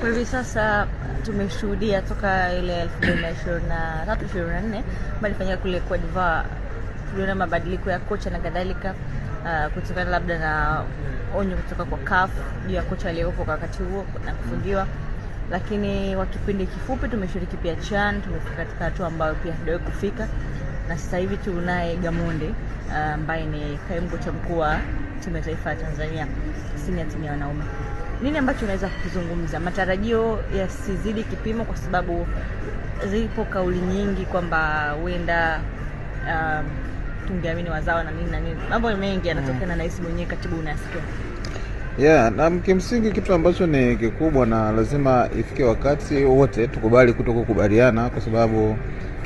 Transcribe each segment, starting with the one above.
Kwa hivi sasa tumeshuhudia toka ile 2023-2024 malifanyika kule Cote d'Ivoire, tuliona mabadiliko ya kocha na kadhalika, kutokana labda na onyo kutoka kwa CAF juu ya kocha aliyepo kwa wakati huo na kufungiwa. Lakini kwa kipindi kifupi tumeshiriki pia CHAN, tumefika katika hatua ambayo pia hatujawahi kufika, na sasa hivi tunaye Gamondi ambaye ni kaimu kocha mkuu wa timu ya taifa ya Tanzania senior timu ya wanaume. Nini ambacho unaweza kuzungumza? Matarajio yasizidi kipimo, kwa sababu zipo kauli nyingi kwamba huenda tungeamini wazawa na nini na nini. Mambo mengi yanatokana na hisi mwenyewe katibu unasikia. Na kimsingi kitu ambacho ni kikubwa na lazima ifike wakati wote tukubali kutokukubaliana, kwa sababu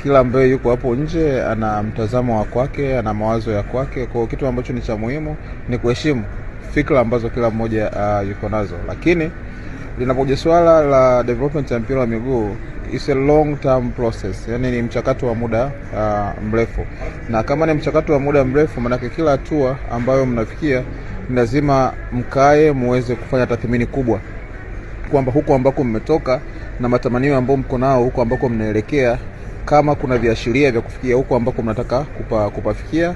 kila ambaye yuko hapo nje ana mtazamo wa kwake, ana mawazo ya kwake. Kwa kitu ambacho ni cha muhimu ni kuheshimu fikra ambazo kila mmoja yuko nazo. Lakini linapokuja swala la development ya mpira wa miguu, it's a long term process, yani ni mchakato wa muda mrefu. Na kama ni mchakato wa muda mrefu, maana kila hatua ambayo mnafikia lazima mkae muweze kufanya tathmini kubwa kwamba huko ambako mmetoka na matamanio ambayo mko nao huko ambako mnaelekea, kama kuna viashiria vya kufikia huko ambako mnataka kupafikia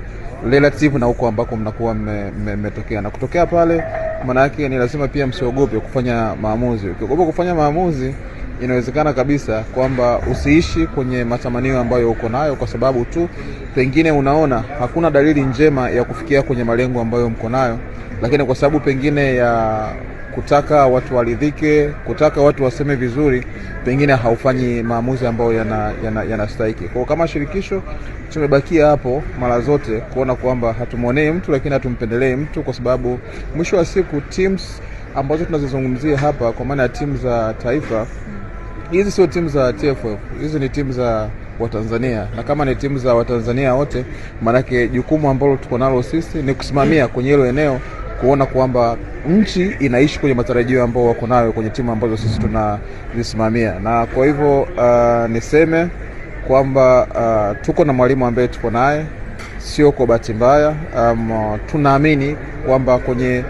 relative na huko ambako mnakuwa mmetokea. Na kutokea pale, maana yake ni lazima pia msiogope kufanya maamuzi. Ukiogopa kufanya maamuzi, inawezekana kabisa kwamba usiishi kwenye matamanio ambayo uko nayo, kwa sababu tu pengine unaona hakuna dalili njema ya kufikia kwenye malengo ambayo mko nayo, lakini kwa sababu pengine ya kutaka watu waridhike, kutaka watu waseme vizuri, pengine haufanyi maamuzi ambayo yanastahili. Kwa kama shirikisho tumebakia hapo mara zote kuona kwamba hatumuonei mtu, lakini hatumpendelee mtu, kwa sababu mwisho wa siku teams ambazo tunazozungumzia hapa, kwa maana ya timu za taifa, hizi sio timu za TFF, hizi ni timu za Watanzania. Na kama ni timu za Watanzania wote, maanake jukumu ambalo tuko nalo sisi ni kusimamia kwenye hilo eneo, kuona kwamba nchi inaishi kwenye matarajio ambao wako nayo kwenye timu ambazo sisi tunazisimamia. Na kwa hivyo niseme kwamba tuko na mwalimu ambaye tuko naye, sio kwa bahati mbaya. Tunaamini kwamba kwenye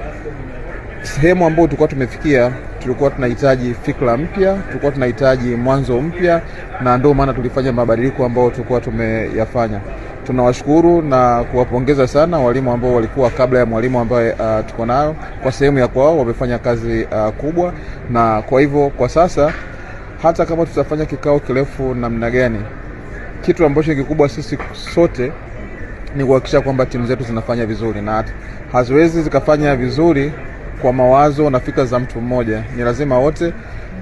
sehemu ambayo tulikuwa tumefikia, tulikuwa tunahitaji fikra mpya, tulikuwa tunahitaji mwanzo mpya, na ndio maana tulifanya mabadiliko ambayo tulikuwa tumeyafanya. Tunawashukuru na kuwapongeza sana walimu ambao walikuwa kabla ya mwalimu ambaye tuko nayo. Kwa sehemu ya kwao wamefanya kazi kubwa, na kwa hivyo kwa sasa hata kama tutafanya kikao kirefu namna gani, kitu ambacho kikubwa sisi sote ni kuhakikisha kwamba timu zetu zinafanya vizuri, na haziwezi zikafanya vizuri kwa mawazo na fikra za mtu mmoja. Ni lazima wote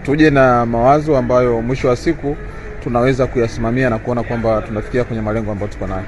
tuje na mawazo ambayo mwisho wa siku tunaweza kuyasimamia na kuona kwamba tunafikia kwenye malengo ambayo tuko nayo.